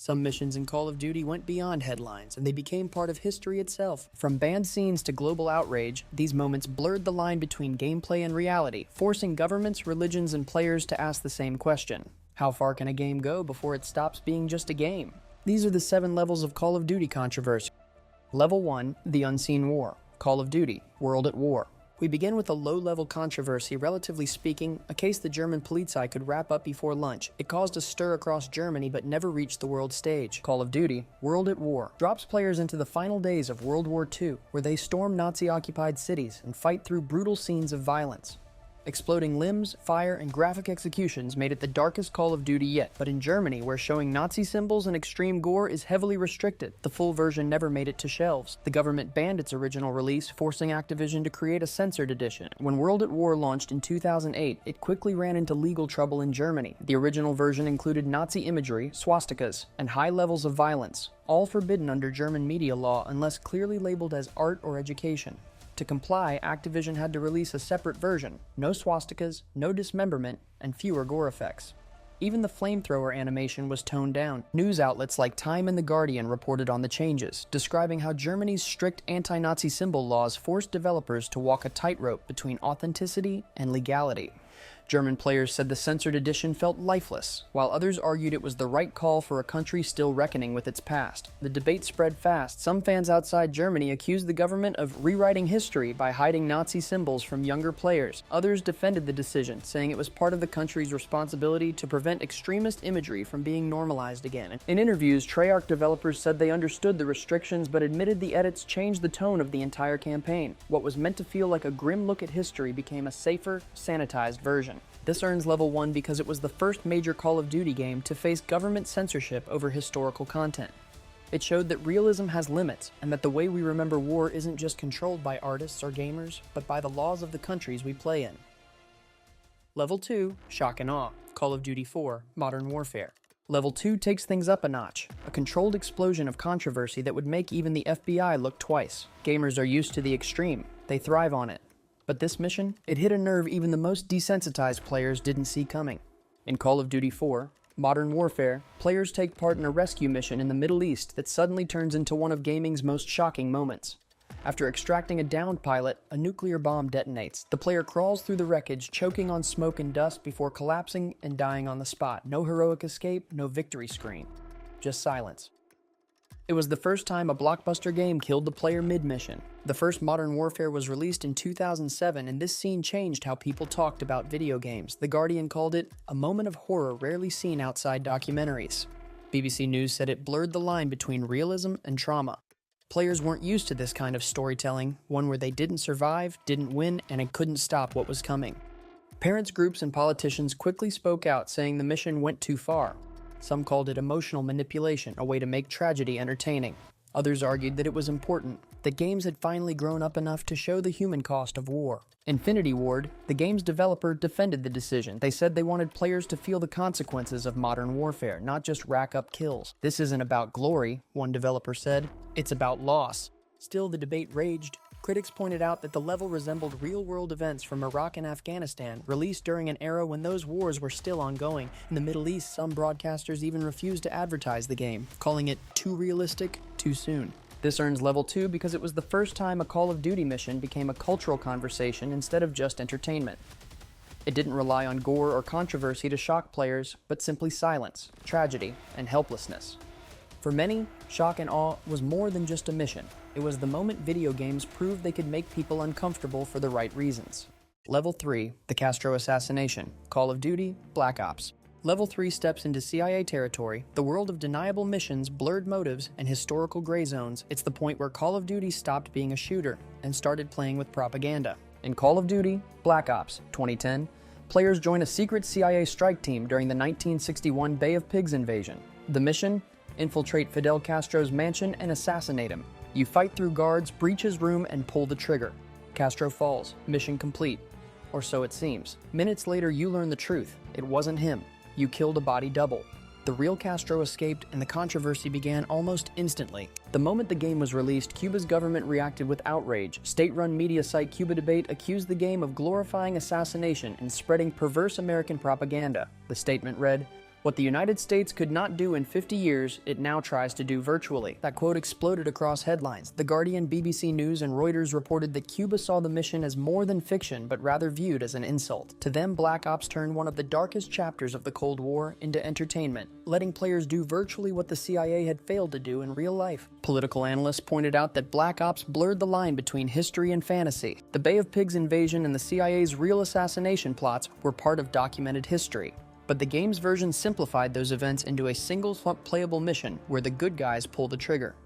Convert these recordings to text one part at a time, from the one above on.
Some missions in Call of Duty went beyond headlines, and they became part of history itself. From banned scenes to global outrage, these moments blurred the line between gameplay and reality, forcing governments, religions, and players to ask the same question. How far can a game go before it stops being just a game? These are the 7 levels of Call of Duty controversy. Level 1, The Unseen War. Call of Duty, World at War. We begin with a low-level controversy, relatively speaking, a case the German Polizei could wrap up before lunch. It caused a stir across Germany but never reached the world stage. Call of Duty, World at War, drops players into the final days of World War II, where they storm Nazi-occupied cities and fight through brutal scenes of violence. Exploding limbs, fire, and graphic executions made it the darkest Call of Duty yet, but in Germany, where showing Nazi symbols and extreme gore is heavily restricted, the full version never made it to shelves. The government banned its original release, forcing Activision to create a censored edition. When World at War launched in 2008, it quickly ran into legal trouble in Germany. The original version included Nazi imagery, swastikas, and high levels of violence, all forbidden under German media law unless clearly labeled as art or education. To comply, Activision had to release a separate version, no swastikas, no dismemberment, and fewer gore effects. Even the flamethrower animation was toned down. News outlets like Time and The Guardian reported on the changes, describing how Germany's strict anti-Nazi symbol laws forced developers to walk a tightrope between authenticity and legality. German players said the censored edition felt lifeless, while others argued it was the right call for a country still reckoning with its past. The debate spread fast. Some fans outside Germany accused the government of rewriting history by hiding Nazi symbols from younger players. Others defended the decision, saying it was part of the country's responsibility to prevent extremist imagery from being normalized again. In interviews, Treyarch developers said they understood the restrictions but admitted the edits changed the tone of the entire campaign. What was meant to feel like a grim look at history became a safer, sanitized version. This earns level 1 because it was the first major Call of Duty game to face government censorship over historical content. It showed that realism has limits, and that the way we remember war isn't just controlled by artists or gamers, but by the laws of the countries we play in. Level 2, Shock and Awe, Call of Duty 4, Modern Warfare. Level 2 takes things up a notch, a controlled explosion of controversy that would make even the FBI look twice. Gamers are used to the extreme, they thrive on it. But this mission, it hit a nerve even the most desensitized players didn't see coming. In Call of Duty 4, Modern Warfare, players take part in a rescue mission in the Middle East that suddenly turns into one of gaming's most shocking moments. After extracting a downed pilot, a nuclear bomb detonates. The player crawls through the wreckage, choking on smoke and dust before collapsing and dying on the spot. No heroic escape, no victory screen. Just silence. It was the first time a blockbuster game killed the player mid-mission. The first Modern Warfare was released in 2007, and this scene changed how people talked about video games. The Guardian called it a moment of horror rarely seen outside documentaries. BBC News said it blurred the line between realism and trauma. Players weren't used to this kind of storytelling, one where they didn't survive, didn't win, and it couldn't stop what was coming. Parents groups and politicians quickly spoke out, saying the mission went too far. Some called it emotional manipulation, a way to make tragedy entertaining. Others argued that it was important, that games had finally grown up enough to show the human cost of war. Infinity Ward, the game's developer, defended the decision. They said they wanted players to feel the consequences of modern warfare, not just rack up kills. This isn't about glory, one developer said. It's about loss. Still, the debate raged. Critics pointed out that the level resembled real-world events from Iraq and Afghanistan, released during an era when those wars were still ongoing. In the Middle East, some broadcasters even refused to advertise the game, calling it too realistic, too soon. This earns level 2 because it was the first time a Call of Duty mission became a cultural conversation instead of just entertainment. It didn't rely on gore or controversy to shock players, but simply silence, tragedy, and helplessness. For many, Shock and Awe was more than just a mission. It was the moment video games proved they could make people uncomfortable for the right reasons. Level 3, the Castro assassination, Call of Duty, Black Ops. Level 3 steps into CIA territory, the world of deniable missions, blurred motives, and historical gray zones. It's the point where Call of Duty stopped being a shooter and started playing with propaganda. In Call of Duty, Black Ops, 2010, players join a secret CIA strike team during the 1961 Bay of Pigs invasion. The mission? Infiltrate Fidel Castro's mansion and assassinate him. You fight through guards, breach his room, and pull the trigger. Castro falls. Mission complete. Or so it seems. Minutes later, you learn the truth. It wasn't him. You killed a body double. The real Castro escaped, and the controversy began almost instantly. The moment the game was released, Cuba's government reacted with outrage. State-run media site Cuba Debate accused the game of glorifying assassination and spreading perverse American propaganda. The statement read, What the United States could not do in 50 years, it now tries to do virtually. That quote exploded across headlines. The Guardian, BBC News, and Reuters reported that Cuba saw the mission as more than fiction, but rather viewed as an insult. To them, Black Ops turned one of the darkest chapters of the Cold War into entertainment, letting players do virtually what the CIA had failed to do in real life. Political analysts pointed out that Black Ops blurred the line between history and fantasy. The Bay of Pigs invasion and the CIA's real assassination plots were part of documented history. But the game's version simplified those events into a single playable mission where the good guys pull the trigger.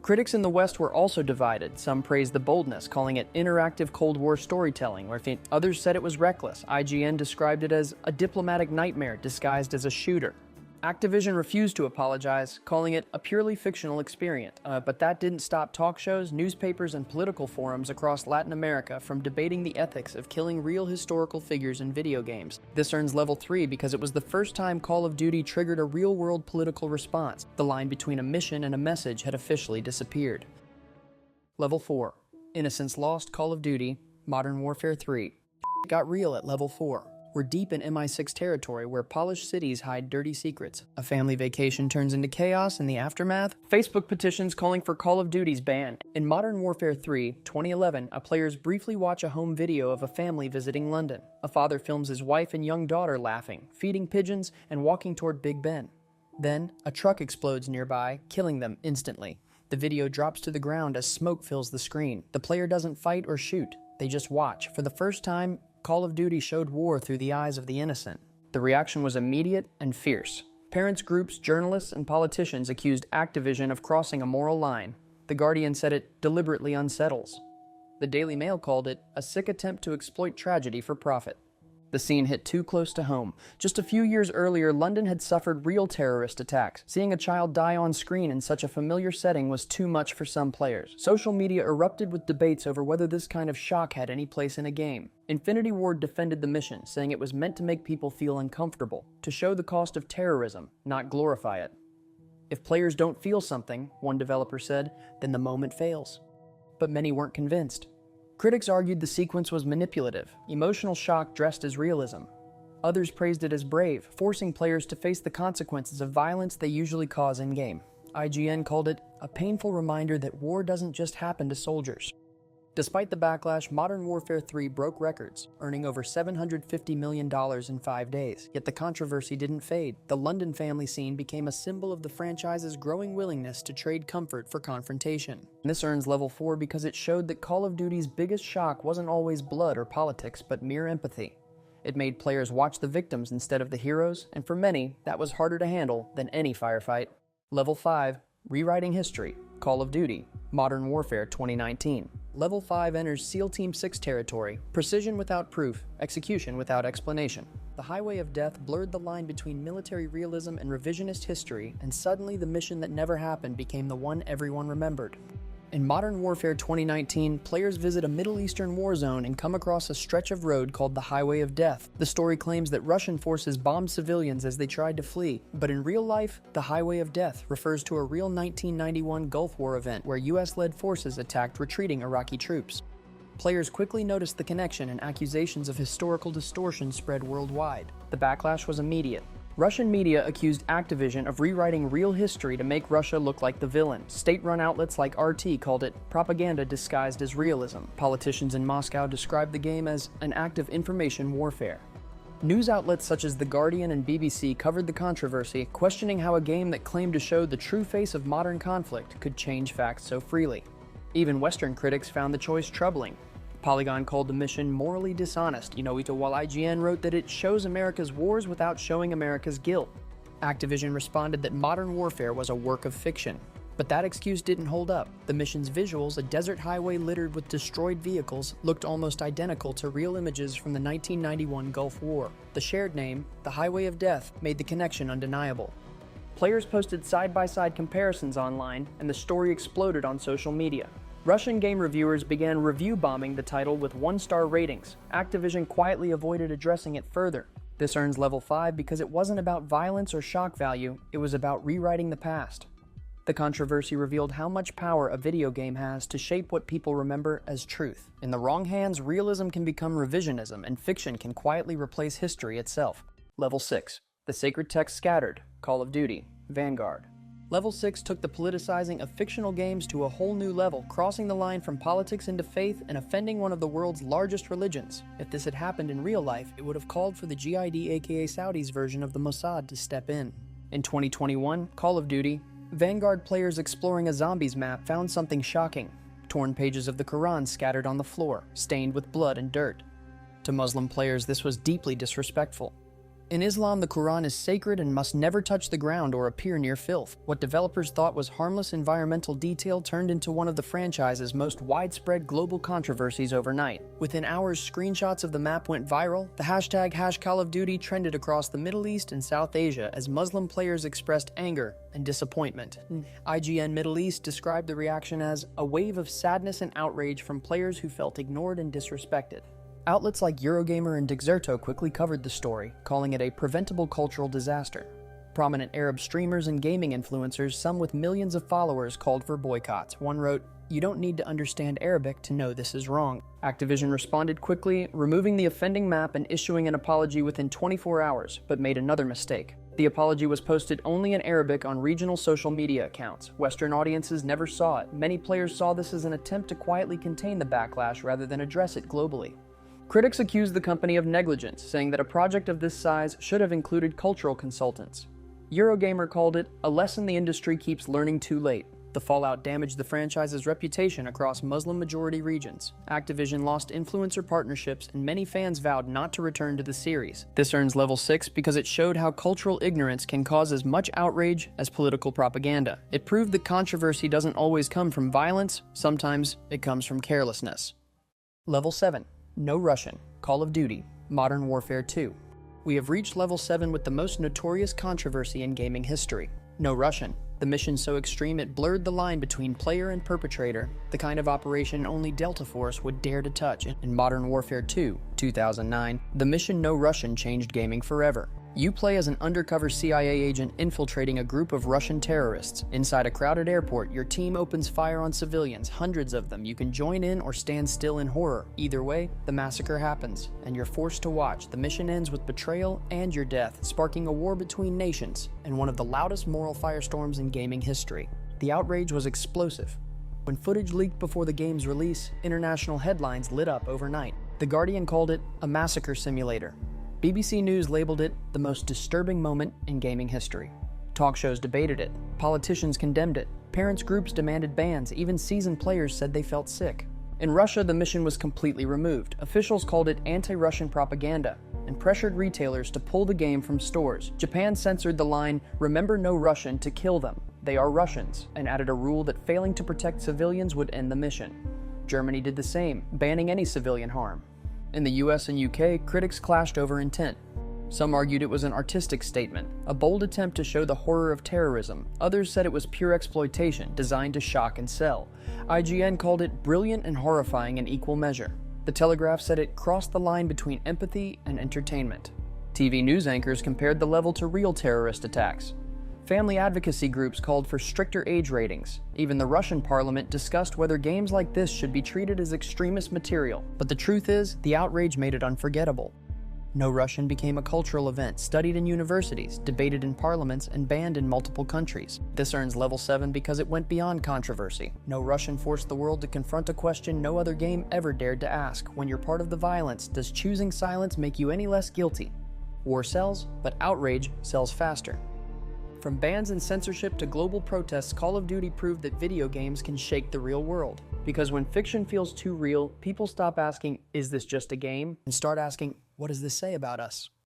Critics in the West were also divided. Some praised the boldness, calling it interactive Cold War storytelling, where others said it was reckless. IGN described it as a diplomatic nightmare disguised as a shooter. Activision refused to apologize, calling it a purely fictional experience, but that didn't stop talk shows, newspapers, and political forums across Latin America from debating the ethics of killing real historical figures in video games. This earns level 3 because it was the first time Call of Duty triggered a real-world political response. The line between a mission and a message had officially disappeared. Level 4. Innocence lost. Call of Duty Modern Warfare 3. Got real at level 4. We're deep in MI6 territory where polished cities hide dirty secrets. A family vacation turns into chaos in the aftermath. Facebook petitions calling for Call of Duty's ban. In Modern Warfare 3, 2011, players briefly watch a home video of a family visiting London. A father films his wife and young daughter laughing, feeding pigeons, and walking toward Big Ben. Then, a truck explodes nearby, killing them instantly. The video drops to the ground as smoke fills the screen. The player doesn't fight or shoot. They just watch. For the first time, Call of Duty showed war through the eyes of the innocent. The reaction was immediate and fierce. Parents, groups, journalists, and politicians accused Activision of crossing a moral line. The Guardian said it deliberately unsettles. The Daily Mail called it a sick attempt to exploit tragedy for profit. The scene hit too close to home. Just a few years earlier, London had suffered real terrorist attacks. Seeing a child die on screen in such a familiar setting was too much for some players. Social media erupted with debates over whether this kind of shock had any place in a game. Infinity Ward defended the mission, saying it was meant to make people feel uncomfortable, to show the cost of terrorism, not glorify it. If players don't feel something, one developer said, then the moment fails. But many weren't convinced. Critics argued the sequence was manipulative, emotional shock dressed as realism. Others praised it as brave, forcing players to face the consequences of violence they usually cause in-game. IGN called it a painful reminder that war doesn't just happen to soldiers. Despite the backlash, Modern Warfare 3 broke records, earning over $750 million in 5 days. Yet the controversy didn't fade. The London family scene became a symbol of the franchise's growing willingness to trade comfort for confrontation. This earns level 4 because it showed that Call of Duty's biggest shock wasn't always blood or politics, but mere empathy. It made players watch the victims instead of the heroes, and for many, that was harder to handle than any firefight. Level 5. Rewriting History. Call of Duty. Modern Warfare 2019. Level 5 enters SEAL Team 6 territory, precision without proof, execution without explanation. The Highway of Death blurred the line between military realism and revisionist history, and suddenly the mission that never happened became the one everyone remembered. In Modern Warfare 2019, players visit a Middle Eastern war zone and come across a stretch of road called the Highway of Death. The story claims that Russian forces bombed civilians as they tried to flee, but in real life, the Highway of Death refers to a real 1991 Gulf War event where US-led forces attacked retreating Iraqi troops. Players quickly noticed the connection, and accusations of historical distortion spread worldwide. The backlash was immediate. Russian media accused Activision of rewriting real history to make Russia look like the villain. State-run outlets like RT called it propaganda disguised as realism. Politicians in Moscow described the game as an act of information warfare. News outlets such as The Guardian and BBC covered the controversy, questioning how a game that claimed to show the true face of modern conflict could change facts so freely. Even Western critics found the choice troubling. Polygon called the mission morally dishonest, while IGN wrote that it shows America's wars without showing America's guilt. Activision responded that Modern Warfare was a work of fiction. But that excuse didn't hold up. The mission's visuals, a desert highway littered with destroyed vehicles, looked almost identical to real images from the 1991 Gulf War. The shared name, the Highway of Death, made the connection undeniable. Players posted side-by-side comparisons online, and the story exploded on social media. Russian game reviewers began review bombing the title with 1-star ratings. Activision quietly avoided addressing it further. This earns level 5 because it wasn't about violence or shock value, it was about rewriting the past. The controversy revealed how much power a video game has to shape what people remember as truth. In the wrong hands, realism can become revisionism, and fiction can quietly replace history itself. Level 6. The sacred text scattered, Call of Duty, Vanguard. Level 6 took the politicizing of fictional games to a whole new level, crossing the line from politics into faith and offending one of the world's largest religions. If this had happened in real life, it would have called for the GID aka Saudis version of the Mossad to step in. In 2021, Call of Duty, Vanguard players exploring a zombies map found something shocking. Torn pages of the Quran scattered on the floor, stained with blood and dirt. To Muslim players, this was deeply disrespectful. In Islam, the Quran is sacred and must never touch the ground or appear near filth. What developers thought was harmless environmental detail turned into one of the franchise's most widespread global controversies overnight. Within hours, screenshots of the map went viral. The hashtag #CallOfDuty trended across the Middle East and South Asia as Muslim players expressed anger and disappointment. IGN Middle East described the reaction as a wave of sadness and outrage from players who felt ignored and disrespected. Outlets like Eurogamer and Dexerto quickly covered the story, calling it a preventable cultural disaster. Prominent Arab streamers and gaming influencers, some with millions of followers, called for boycotts. One wrote, "You don't need to understand Arabic to know this is wrong." Activision responded quickly, removing the offending map and issuing an apology within 24 hours, but made another mistake. The apology was posted only in Arabic on regional social media accounts. Western audiences never saw it. Many players saw this as an attempt to quietly contain the backlash rather than address it globally. Critics accused the company of negligence, saying that a project of this size should have included cultural consultants. Eurogamer called it a lesson the industry keeps learning too late. The fallout damaged the franchise's reputation across Muslim-majority regions. Activision lost influencer partnerships, and many fans vowed not to return to the series. This earns level 6 because it showed how cultural ignorance can cause as much outrage as political propaganda. It proved that controversy doesn't always come from violence, sometimes it comes from carelessness. Level 7. No Russian, Call of Duty, Modern Warfare 2. We have reached level 7 with the most notorious controversy in gaming history. No Russian, the mission so extreme it blurred the line between player and perpetrator, the kind of operation only Delta Force would dare to touch. In Modern Warfare 2, 2009, the mission No Russian changed gaming forever. You play as an undercover CIA agent infiltrating a group of Russian terrorists. Inside a crowded airport, your team opens fire on civilians, hundreds of them. You can join in or stand still in horror. Either way, the massacre happens, and you're forced to watch. The mission ends with betrayal and your death, sparking a war between nations, and one of the loudest moral firestorms in gaming history. The outrage was explosive. When footage leaked before the game's release, international headlines lit up overnight. The Guardian called it a massacre simulator. BBC News labeled it the most disturbing moment in gaming history. Talk shows debated it. Politicians condemned it. Parents' groups demanded bans. Even seasoned players said they felt sick. In Russia, the mission was completely removed. Officials called it anti-Russian propaganda and pressured retailers to pull the game from stores. Japan censored the line, "Remember no Russian," to kill them. They are Russians, and added a rule that failing to protect civilians would end the mission. Germany did the same, banning any civilian harm. In the US and UK, critics clashed over intent. Some argued it was an artistic statement, a bold attempt to show the horror of terrorism. Others said it was pure exploitation, designed to shock and sell. IGN called it brilliant and horrifying in equal measure. The Telegraph said it crossed the line between empathy and entertainment. TV news anchors compared the level to real terrorist attacks. Family advocacy groups called for stricter age ratings. Even the Russian parliament discussed whether games like this should be treated as extremist material. But the truth is, the outrage made it unforgettable. No Russian became a cultural event, studied in universities, debated in parliaments, and banned in multiple countries. This earns level 7 because it went beyond controversy. No Russian forced the world to confront a question no other game ever dared to ask. When you're part of the violence, does choosing silence make you any less guilty? War sells, but outrage sells faster. From bans and censorship to global protests, Call of Duty proved that video games can shake the real world. Because when fiction feels too real, people stop asking, "Is this just a game?" and start asking, "What does this say about us?"